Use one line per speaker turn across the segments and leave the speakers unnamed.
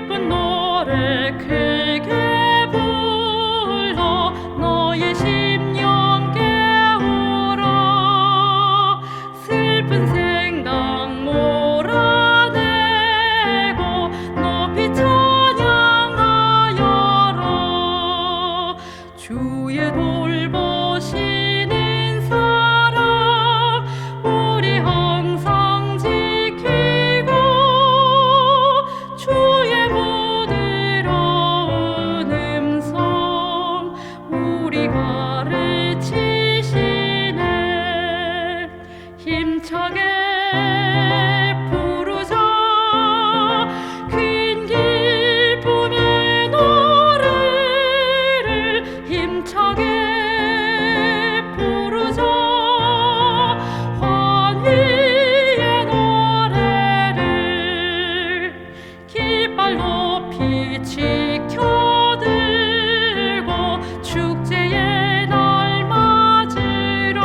기쁜 노래 크게 불러 너의 심령 깨우라. 슬픈 생각 몰아내고 높이 찬양하여라. 주의 돌보시는 사랑 우리 항상 지키고 주의 부드러운 음성 우리 가르치시네. 힘차게 부르자 큰 기쁨의 노래를. 힘차게 부르자 환희의 노래를. 깃발 높이 지켜들고 축제의 날 맞으라.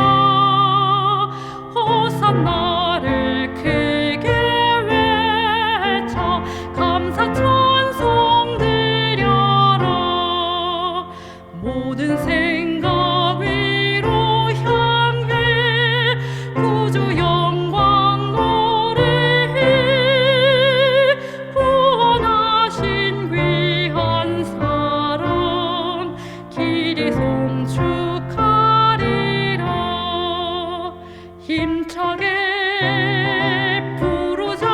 호산나를 크게 외쳐 감사 찬송 드려라. 모든 생각 위로 향해 구주 영광 노래해. 구원하신 귀한 사랑 길이 송축하리라. 힘차게 부르자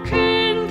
큰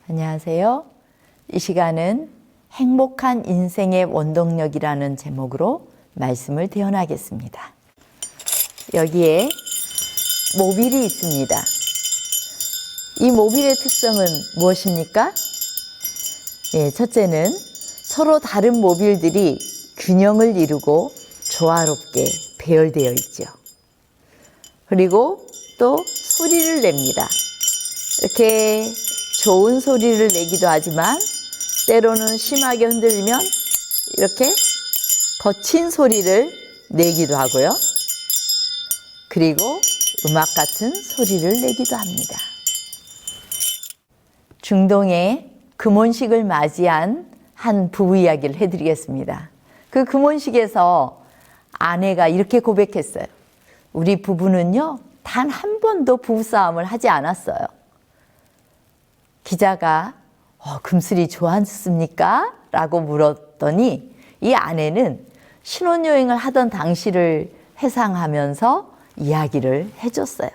안녕하세요. 이 시간은 행복한 인생의 원동력이라는 제목으로 말씀을 대언하겠습니다. 여기에 모빌이 있습니다. 이 모빌의 특성은 무엇입니까? 첫째는 서로 다른 모빌들이 균형을 이루고 조화롭게 배열되어 있죠. 그리고 또 소리를 냅니다. 이렇게 좋은 소리를 내기도 하지만 때로는 심하게 흔들리면 이렇게 거친 소리를 내기도 하고요. 그리고 음악 같은 소리를 내기도 합니다. 중동의 금혼식을 맞이한 한 부부 이야기를 해드리겠습니다. 그 금혼식에서 아내가 이렇게 고백했어요. 우리 부부는요, 단 한 번도 부부싸움을 하지 않았어요. 기자가 금슬이 좋았습니까? 라고 물었더니 이 아내는 신혼여행을 하던 당시를 회상하면서 이야기를 해줬어요.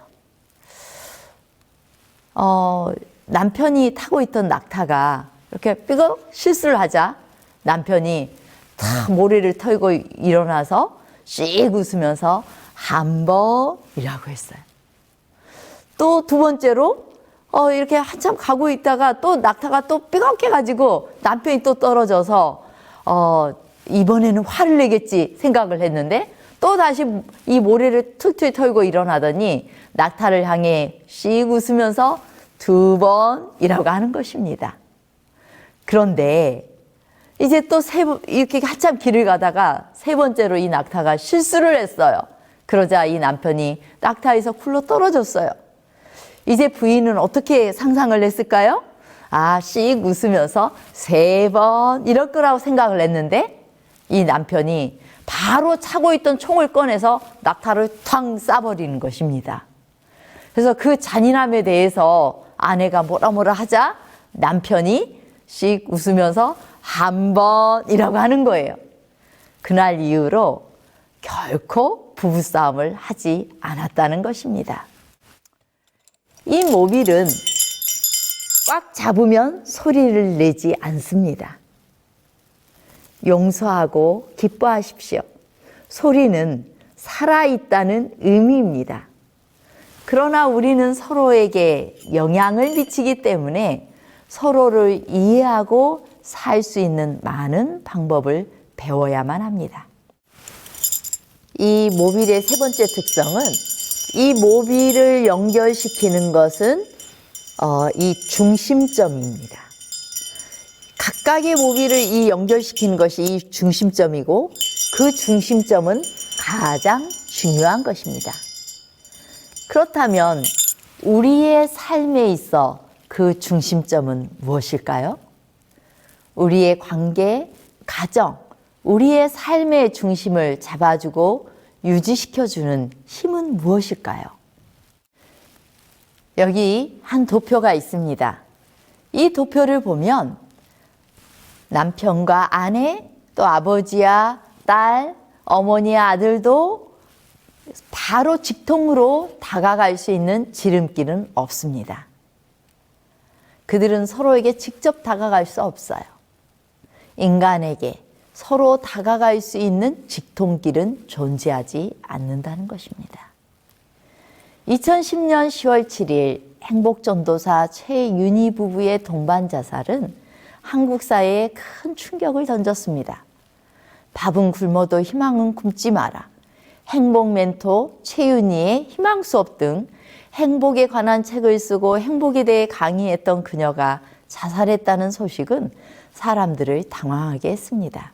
남편이 타고 있던 낙타가 이렇게 삐걱 실수를 하자 남편이 탁 모래를 털고 일어나서 씩 웃으면서 한 번이라고 했어요. 또 두 번째로 이렇게 한참 가고 있다가 또 낙타가 또 삐걱해가지고 남편이 또 떨어져서 이번에는 화를 내겠지 생각을 했는데 또 다시 이 모래를 툭툭 털고 일어나더니 낙타를 향해 씩 웃으면서 두 번이라고 하는 것입니다. 그런데 이제 또 이렇게 한참 길을 가다가 세 번째로 이 낙타가 실수를 했어요. 그러자 이 남편이 낙타에서 굴러 떨어졌어요. 이제 부인은 어떻게 상상을 했을까요? 씩 웃으면서 세 번 이럴 거라고 생각을 했는데 이 남편이 바로 차고 있던 총을 꺼내서 낙타를 탕 쏴버리는 것입니다. 그래서 그 잔인함에 대해서 아내가 뭐라 하자 남편이 씩 웃으면서 한 번이라고 하는 거예요. 그날 이후로 결코 부부싸움을 하지 않았다는 것입니다. 이 모빌은 꽉 잡으면 소리를 내지 않습니다. 용서하고 기뻐하십시오. 소리는 살아있다는 의미입니다. 그러나 우리는 서로에게 영향을 미치기 때문에 서로를 이해하고 살 수 있는 많은 방법을 배워야만 합니다. 이 모빌의 세 번째 특성은 이 모빌을 연결시키는 것은 이 중심점입니다. 각각의 모빌을 이 연결시키는 것이 이 중심점이고 그 중심점은 가장 중요한 것입니다. 그렇다면 우리의 삶에 있어 그 중심점은 무엇일까요? 우리의 관계, 가정, 우리의 삶의 중심을 잡아주고 유지시켜주는 힘은 무엇일까요? 여기 한 도표가 있습니다. 이 도표를 보면 남편과 아내, 또 아버지와 딸, 어머니와 아들도 바로 직통으로 다가갈 수 있는 지름길은 없습니다. 그들은 서로에게 직접 다가갈 수 없어요. 인간에게 서로 다가갈 수 있는 직통길은 존재하지 않는다는 것입니다. 2010년 10월 7일 행복전도사 최윤희 부부의 동반 자살은 한국 사회에 큰 충격을 던졌습니다. 밥은 굶어도 희망은 굶지 마라. 행복 멘토 최윤희의 희망 수업 등 행복에 관한 책을 쓰고 행복에 대해 강의했던 그녀가 자살했다는 소식은 사람들을 당황하게 했습니다.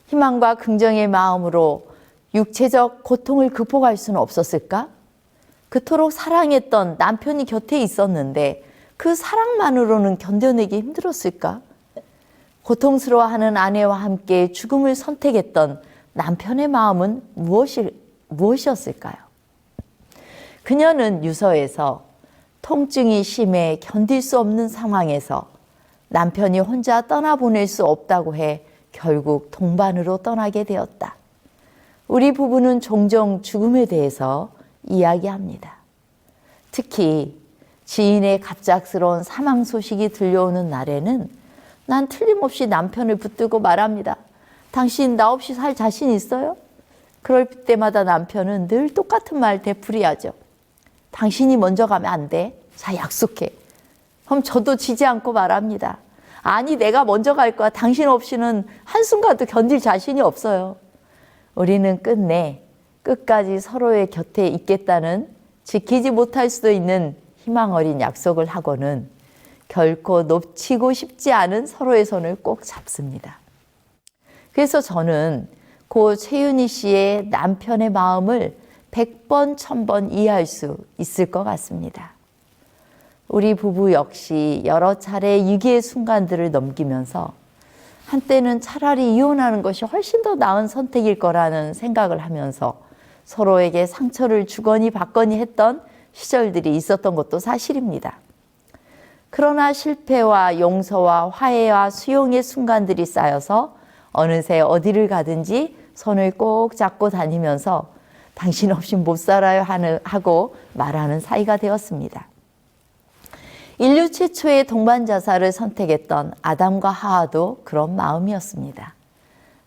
희망과 긍정의 마음으로 육체적 고통을 극복할 수는 없었을까? 그토록 사랑했던 남편이 곁에 있었는데 그 사랑만으로는 견뎌내기 힘들었을까? 고통스러워하는 아내와 함께 죽음을 선택했던 남편의 마음은 무엇이었을까요? 그녀는 유서에서 통증이 심해 견딜 수 없는 상황에서 남편이 혼자 떠나보낼 수 없다고 해 결국 동반으로 떠나게 되었다. 우리 부부는 종종 죽음에 대해서 이야기합니다. 특히 지인의 갑작스러운 사망 소식이 들려오는 날에는 난 틀림없이 남편을 붙들고 말합니다. 당신 나 없이 살 자신 있어요? 그럴 때마다 남편은 늘 똑같은 말 되풀이하죠. 당신이 먼저 가면 안 돼. 자, 약속해. 그럼 저도 지지 않고 말합니다. 아니, 내가 먼저 갈 거야. 당신 없이는 한순간도 견딜 자신이 없어요. 우리는 끝까지 서로의 곁에 있겠다는 지키지 못할 수도 있는 희망 어린 약속을 하고는 결코 놓치고 싶지 않은 서로의 손을 꼭 잡습니다. 그래서 저는 고 최윤희 씨의 남편의 마음을 100번, 1000번 이해할 수 있을 것 같습니다. 우리 부부 역시 여러 차례 위기의 순간들을 넘기면서 한때는 차라리 이혼하는 것이 훨씬 더 나은 선택일 거라는 생각을 하면서 서로에게 상처를 주거니 받거니 했던 시절들이 있었던 것도 사실입니다. 그러나 실패와 용서와 화해와 수용의 순간들이 쌓여서 어느새 어디를 가든지 손을 꼭 잡고 다니면서 당신 없이 못 살아요 하고 말하는 사이가 되었습니다. 인류 최초의 동반 자살을 선택했던 아담과 하와도 그런 마음이었습니다.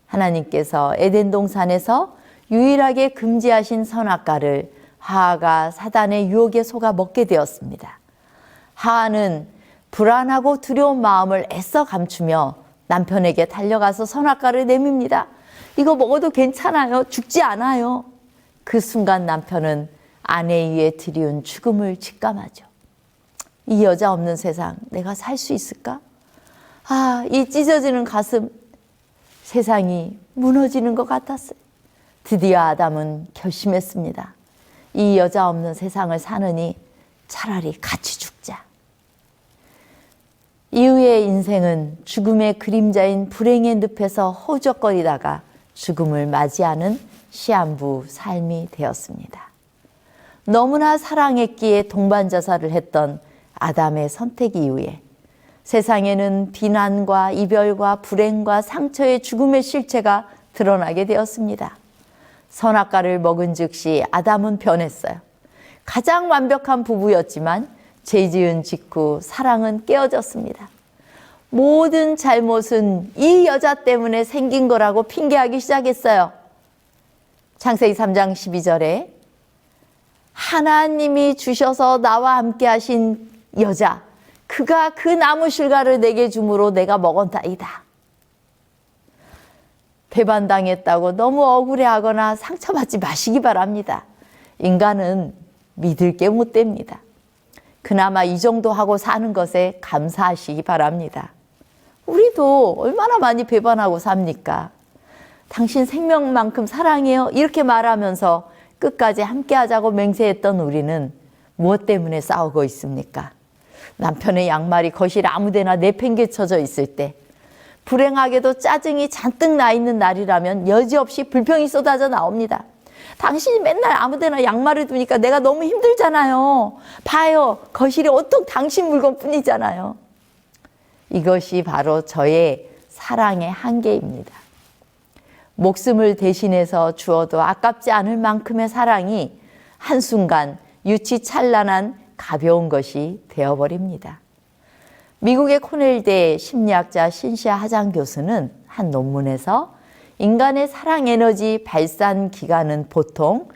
하나님께서 에덴 동산에서 유일하게 금지하신 선악과를 하와가 사단의 유혹에 속아 먹게 되었습니다. 하와는 불안하고 두려운 마음을 애써 감추며 남편에게 달려가서 선악과를 내밉니다. 이거 먹어도 괜찮아요. 죽지 않아요. 그 순간 남편은 아내 위에 들이운 죽음을 직감하죠. 이 여자 없는 세상 내가 살 수 있을까? 이 찢어지는 가슴, 세상이 무너지는 것 같았어요. 드디어 아담은 결심했습니다. 이 여자 없는 세상을 사느니 차라리 같이 죽자. 이후의 인생은 죽음의 그림자인 불행의 늪에서 허우적거리다가 죽음을 맞이하는 시한부 삶이 되었습니다. 너무나 사랑했기에 동반 자살을 했던 아담의 선택 이후에 세상에는 비난과 이별과 불행과 상처의 죽음의 실체가 드러나게 되었습니다. 선악과를 먹은 즉시 아담은 변했어요. 가장 완벽한 부부였지만 죄 지은 직후 사랑은 깨어졌습니다. 모든 잘못은 이 여자 때문에 생긴 거라고 핑계하기 시작했어요. 창세기 3장 12절에 하나님이 주셔서 나와 함께 하신 여자, 그가 그 나무 실과를 내게 주므로 내가 먹었다이다. 배반당했다고 너무 억울해하거나 상처받지 마시기 바랍니다. 인간은 믿을 게 못 됩니다. 그나마 이 정도 하고 사는 것에 감사하시기 바랍니다. 우리도 얼마나 많이 배반하고 삽니까? 당신 생명만큼 사랑해요. 이렇게 말하면서 끝까지 함께 하자고 맹세했던 우리는 무엇 때문에 싸우고 있습니까? 남편의 양말이 거실 아무데나 내팽개쳐져 있을 때, 불행하게도 짜증이 잔뜩 나 있는 날이라면 여지없이 불평이 쏟아져 나옵니다. 당신이 맨날 아무데나 양말을 두니까 내가 너무 힘들잖아요. 봐요, 거실에 온통 당신 물건뿐이잖아요. 이것이 바로 저의 사랑의 한계입니다. 목숨을 대신해서 주어도 아깝지 않을 만큼의 사랑이 한순간 유치찬란한 가벼운 것이 되어버립니다. 미국의 코넬대 심리학자 신시아 하장 교수는 한 논문에서 인간의 사랑 에너지 발산 기간은 보통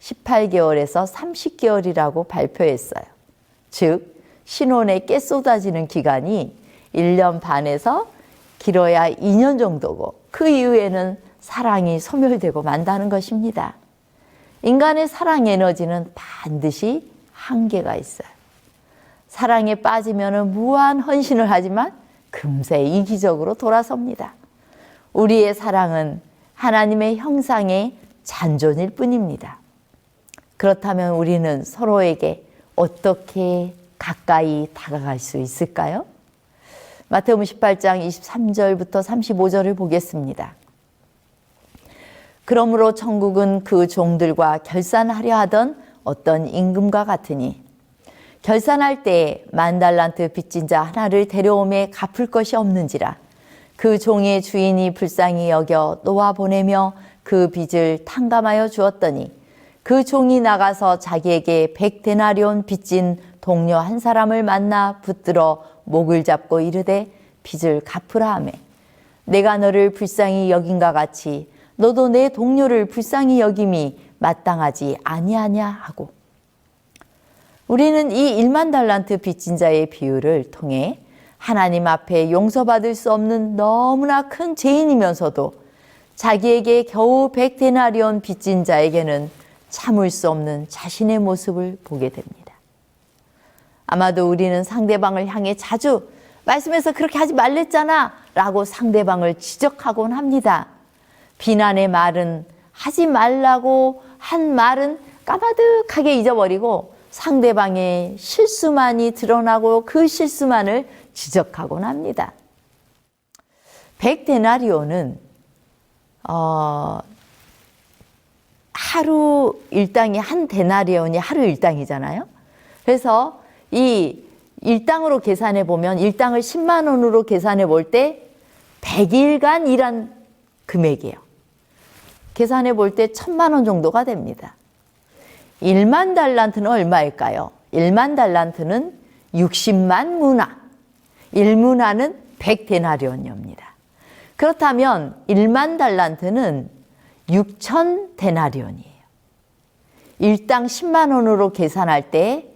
18개월에서 30개월이라고 발표했어요. 즉, 신혼에 깨 쏟아지는 기간이 1년 반에서 길어야 2년 정도고 그 이후에는 사랑이 소멸되고 만다는 것입니다. 인간의 사랑 에너지는 반드시 한계가 있어요. 사랑에 빠지면 무한 헌신을 하지만 금세 이기적으로 돌아섭니다. 우리의 사랑은 하나님의 형상의 잔존일 뿐입니다. 그렇다면 우리는 서로에게 어떻게 가까이 다가갈 수 있을까요? 마태복음 18장 23절부터 35절을 보겠습니다. 그러므로 천국은 그 종들과 결산하려 하던 어떤 임금과 같으니 결산할 때 10,000달란트 빚진 자 하나를 데려오매 갚을 것이 없는지라 그 종의 주인이 불쌍히 여겨 놓아 보내며 그 빚을 탕감하여 주었더니 그 종이 나가서 자기에게 100데나리온 빚진 동료 한 사람을 만나 붙들어 목을 잡고 이르되 빚을 갚으라 하매 내가 너를 불쌍히 여긴가 같이 너도 내 동료를 불쌍히 여김이 마땅하지 아니하냐 하고. 우리는 이 1만 달란트 빚진 자의 비유를 통해 하나님 앞에 용서받을 수 없는 너무나 큰 죄인이면서도 자기에게 겨우 100데나리온 빚진 자에게는 참을 수 없는 자신의 모습을 보게 됩니다. 아마도 우리는 상대방을 향해 자주 말씀에서 그렇게 하지 말랬잖아 라고 상대방을 지적하곤 합니다. 비난의 말은 하지 말라고 한 말은 까마득하게 잊어버리고 상대방의 실수만이 드러나고 그 실수만을 지적하곤 합니다. 100데나리온은 하루 일당이 한 데나리온이 하루 일당이잖아요. 그래서 이 일당으로 계산해 보면 일당을 10만 원으로 계산해 볼 때 100일간 일한 금액이에요. 계산해 볼 때 1000만 원 정도가 됩니다. 1만 달란트는 얼마일까요? 1만 달란트는 60만 문화. 1문화는 100데나리온입니다. 그렇다면 1만 달란트는 6천 데나리온이에요. 일당 10만 원으로 계산할 때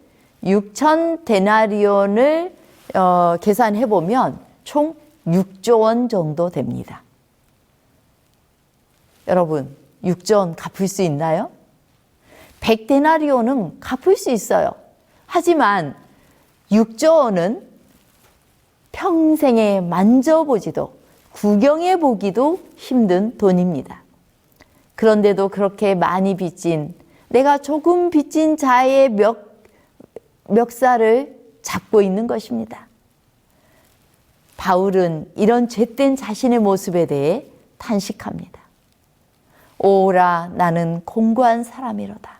6천 데나리온을 계산해 보면 총 6조 원 정도 됩니다. 여러분, 6조 원 갚을 수 있나요? 100데나리온은 갚을 수 있어요. 하지만 6조 원은 평생에 만져보지도 구경해 보기도 힘든 돈입니다. 그런데도 그렇게 많이 빚진, 내가 조금 빚진 자의 멱살을 잡고 있는 것입니다. 바울은 이런 죄된 자신의 모습에 대해 탄식합니다. 오라 나는 공고한 사람이로다.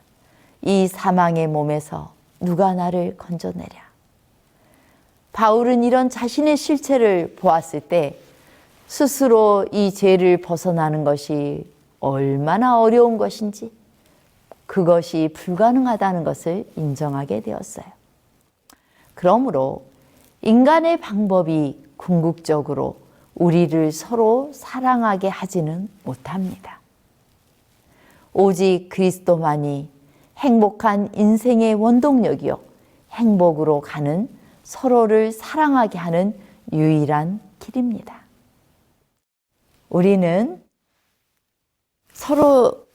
이 사망의 몸에서 누가 나를 건져내랴. 바울은 이런 자신의 실체를 보았을 때 스스로 이 죄를 벗어나는 것이 얼마나 어려운 것인지, 그것이 불가능하다는 것을 인정하게 되었어요. 그러므로 인간의 방법이 궁극적으로 우리를 서로 사랑하게 하지는 못합니다. 오직 그리스도만이 행복한 인생의 원동력이요, 행복으로 가는 서로를 사랑하게 하는 유일한 길입니다. 우리는 서로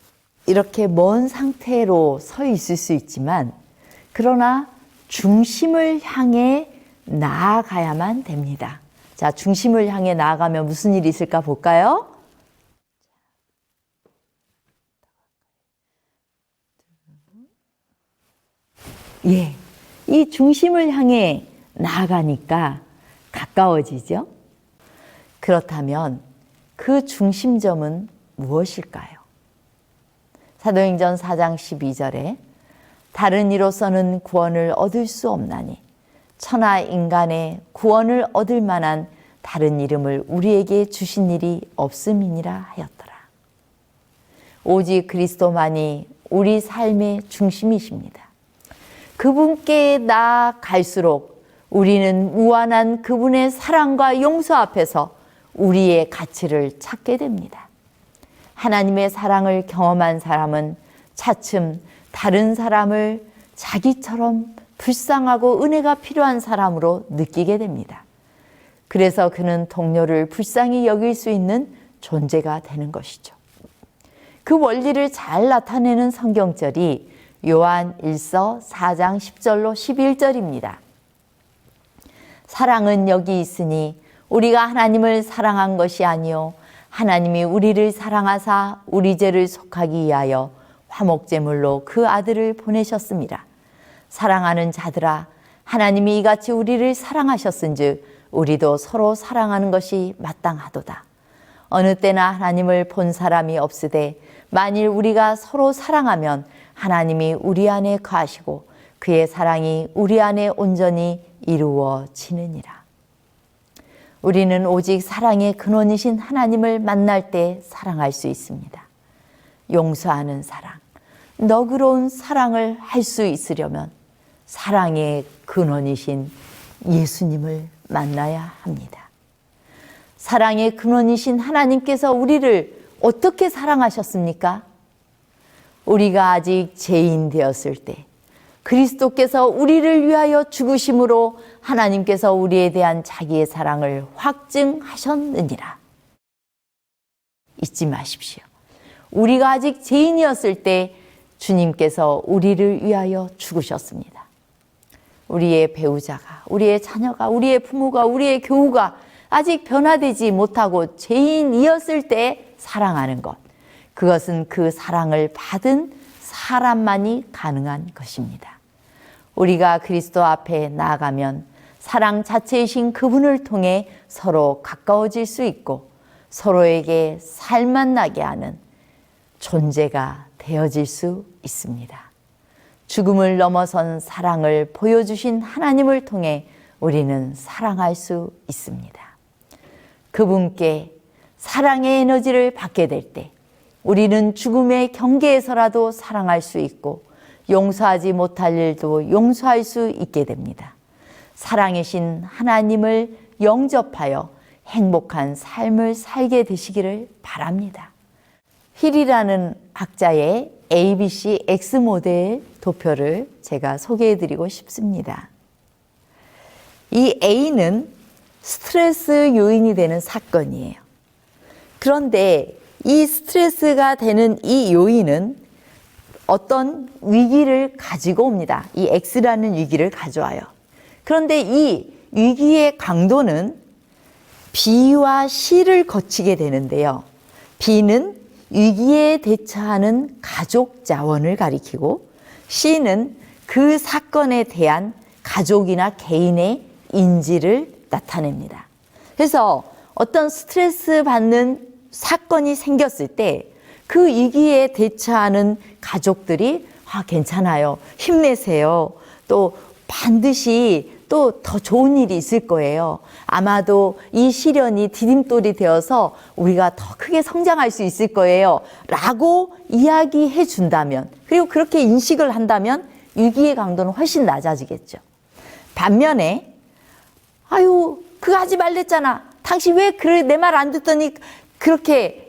이렇게 먼 상태로 서 있을 수 있지만, 그러나 중심을 향해 나아가야만 됩니다. 자, 중심을 향해 나아가면 무슨 일이 있을까 볼까요? 예, 이 중심을 향해 나아가니까 가까워지죠? 그렇다면 그 중심점은 무엇일까요? 사도행전 4장 12절에 다른 이로서는 구원을 얻을 수 없나니 천하 인간의 구원을 얻을 만한 다른 이름을 우리에게 주신 일이 없음이니라 하였더라. 오직 그리스도만이 우리 삶의 중심이십니다. 그분께 나아갈수록 우리는 무한한 그분의 사랑과 용서 앞에서 우리의 가치를 찾게 됩니다. 하나님의 사랑을 경험한 사람은 차츰 다른 사람을 자기처럼 불쌍하고 은혜가 필요한 사람으로 느끼게 됩니다. 그래서 그는 동료를 불쌍히 여길 수 있는 존재가 되는 것이죠. 그 원리를 잘 나타내는 성경절이 요한 1서 4장 10절로 11절입니다. 사랑은 여기 있으니 우리가 하나님을 사랑한 것이 아니요 하나님이 우리를 사랑하사 우리 죄를 속하기 위하여 화목제물로 그 아들을 보내셨습니다. 사랑하는 자들아, 하나님이 이같이 우리를 사랑하셨은즉 우리도 서로 사랑하는 것이 마땅하도다. 어느 때나 하나님을 본 사람이 없으되 만일 우리가 서로 사랑하면 하나님이 우리 안에 거하시고 그의 사랑이 우리 안에 온전히 이루어지느니라. 우리는 오직 사랑의 근원이신 하나님을 만날 때 사랑할 수 있습니다. 용서하는 사랑, 너그러운 사랑을 할 수 있으려면 사랑의 근원이신 예수님을 만나야 합니다. 사랑의 근원이신 하나님께서 우리를 어떻게 사랑하셨습니까? 우리가 아직 죄인 되었을 때 그리스도께서 우리를 위하여 죽으심으로 하나님께서 우리에 대한 자기의 사랑을 확증하셨느니라. 잊지 마십시오. 우리가 아직 죄인이었을 때 주님께서 우리를 위하여 죽으셨습니다. 우리의 배우자가, 우리의 자녀가, 우리의 부모가, 우리의 교우가 아직 변화되지 못하고 죄인이었을 때 사랑하는 것, 그것은 그 사랑을 받은 사람만이 가능한 것입니다. 우리가 그리스도 앞에 나아가면 사랑 자체이신 그분을 통해 서로 가까워질 수 있고 서로에게 살만 나게 하는 존재가 되어질 수 있습니다. 죽음을 넘어선 사랑을 보여주신 하나님을 통해 우리는 사랑할 수 있습니다. 그분께 사랑의 에너지를 받게 될 때 우리는 죽음의 경계에서라도 사랑할 수 있고 용서하지 못할 일도 용서할 수 있게 됩니다. 사랑이신 하나님을 영접하여 행복한 삶을 살게 되시기를 바랍니다. 힐이라는 학자의 ABC X 모델 도표를 제가 소개해 드리고 싶습니다. 이 A는 스트레스 요인이 되는 사건이에요. 그런데 이 스트레스가 되는 이 요인은 어떤 위기를 가지고 옵니다. 이 X라는 위기를 가져와요. 그런데 이 위기의 강도는 B와 C를 거치게 되는데요. B는 위기에 대처하는 가족 자원을 가리키고 C는 그 사건에 대한 가족이나 개인의 인지를 나타냅니다. 그래서 어떤 스트레스 받는 사건이 생겼을 때 그 위기에 대처하는 가족들이 괜찮아요. 힘내세요. 또 반드시 또 더 좋은 일이 있을 거예요. 아마도 이 시련이 디딤돌이 되어서 우리가 더 크게 성장할 수 있을 거예요. 라고 이야기해 준다면, 그리고 그렇게 인식을 한다면 위기의 강도는 훨씬 낮아지겠죠. 반면에 아유 그거 하지 말랬잖아. 당신 왜 그래 내 말 안 듣더니 그렇게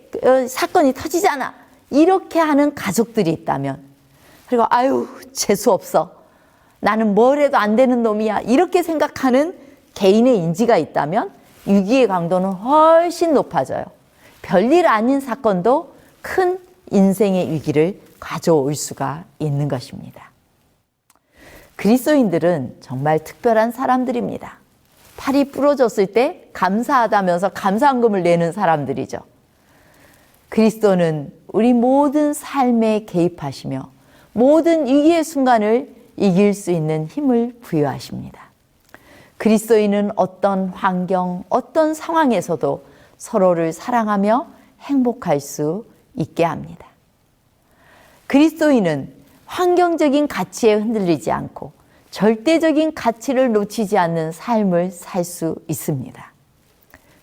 사건이 터지잖아. 이렇게 하는 가족들이 있다면, 그리고 아유 재수 없어. 나는 뭘 해도 안 되는 놈이야. 이렇게 생각하는 개인의 인지가 있다면 위기의 강도는 훨씬 높아져요. 별일 아닌 사건도 큰 인생의 위기를 가져올 수가 있는 것입니다. 그리스도인들은 정말 특별한 사람들입니다. 팔이 부러졌을 때 감사하다면서 감사한금을 내는 사람들이죠. 그리스도는 우리 모든 삶에 개입하시며 모든 위기의 순간을 이길 수 있는 힘을 부여하십니다. 그리스도인은 어떤 환경, 어떤 상황에서도 서로를 사랑하며 행복할 수 있게 합니다. 그리스도인은 환경적인 가치에 흔들리지 않고 절대적인 가치를 놓치지 않는 삶을 살 수 있습니다.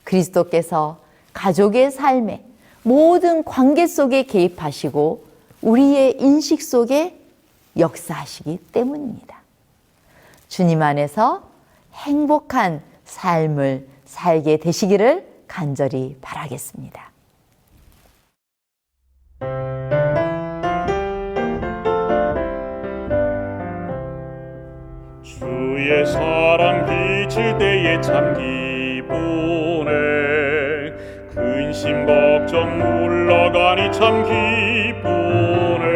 그리스도께서 가족의 삶에 모든 관계 속에 개입하시고 우리의 인식 속에 역사하시기 때문입니다. 주님 안에서 행복한 삶을 살게 되시기를 간절히 바라겠습니다.
주의 사랑 비칠 때에 참 기쁘네. 근심 걱정 물러가니 참 기쁘네.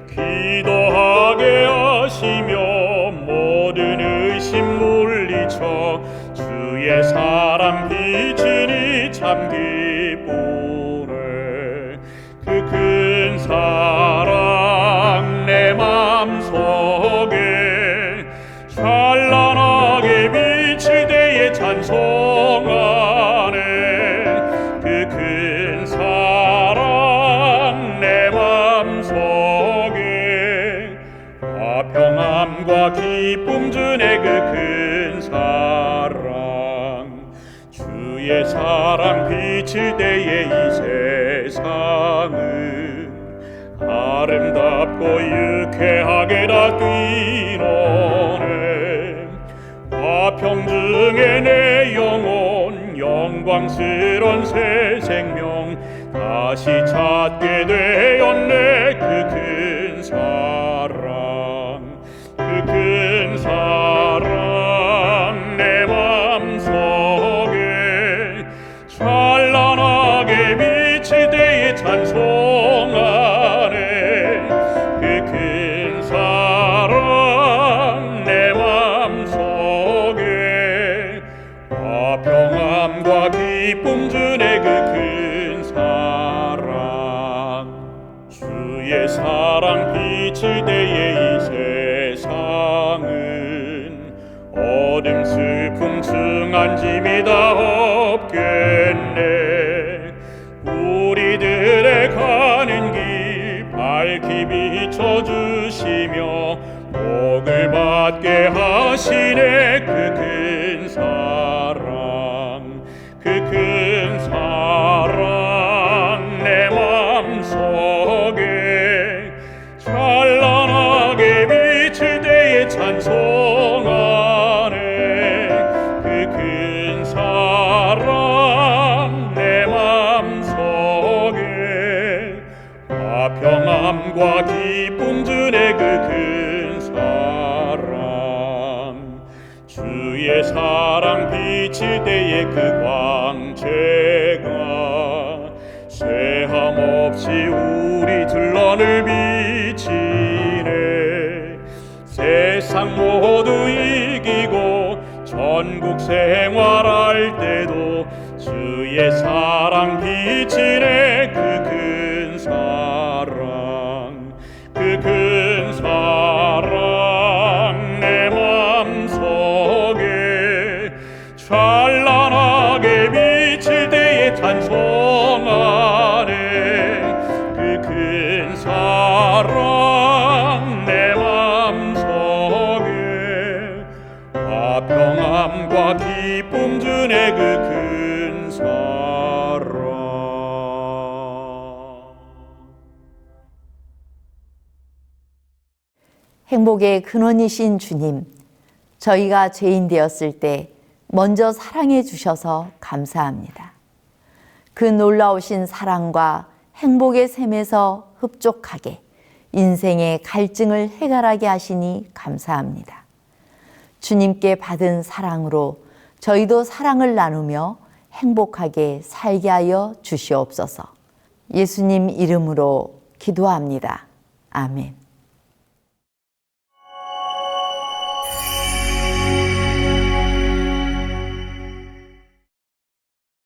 기도하게 하시며 모든 의심 물리쳐 주의 사랑 비치니 참 기쁘네. 그 큰 사랑 내 맘속에 찬란하게 비칠 때에 찬송하네. 그 큰 사랑 내 맘속에 화평함과 기쁨 주네. 그 큰 사랑 주의 사랑 비칠 때에 이 세상은 아름답고 유쾌하게 다 뛰노네. 화평중에 내 영혼 영광스런 새 생명 다시 찾게 되었네. 그 큰 사랑, 그 큰 사랑 내 맘속에 찬란하게 비칠 때에 찬송하네. 그 큰 사랑 내 맘속에 화평함과 기쁨 주네. 그 큰 사랑, 주의 사랑 비칠 때에 이 세상은 어둠 슬픔 증한 짐이 다 없겠네. 우리들의 가는 길 밝히 비춰주시며 복을 받게 하시네. 그 큰 사랑, 그 큰 사랑 내 맘속에 찬란하게 비칠 때에 찬송하네. 그 큰 사랑 내 맘속에 화평함과 기쁨 주네. 그 큰 사랑, 주의 사랑 비칠 때에 그 광채가 쇠함 없이 우리 들러늘 비치네. 세상 모두 이기고 전국 생활할 때도 주의 사랑 비치네. 그 큰 사랑, 그 큰 사랑 내 맘속에 찬란하게 비칠 때에 찬송하네. 그 큰 사랑 내 맘속에 화평함과 기쁨 주네. 그 큰 사랑.
행복의 근원이신 주님, 저희가 죄인 되었을 때 먼저 사랑해 주셔서 감사합니다. 그 놀라우신 사랑과 행복의 샘에서 흡족하게 인생의 갈증을 해결하게 하시니 감사합니다. 주님께 받은 사랑으로 저희도 사랑을 나누며 행복하게 살게 하여 주시옵소서. 예수님 이름으로 기도합니다. 아멘.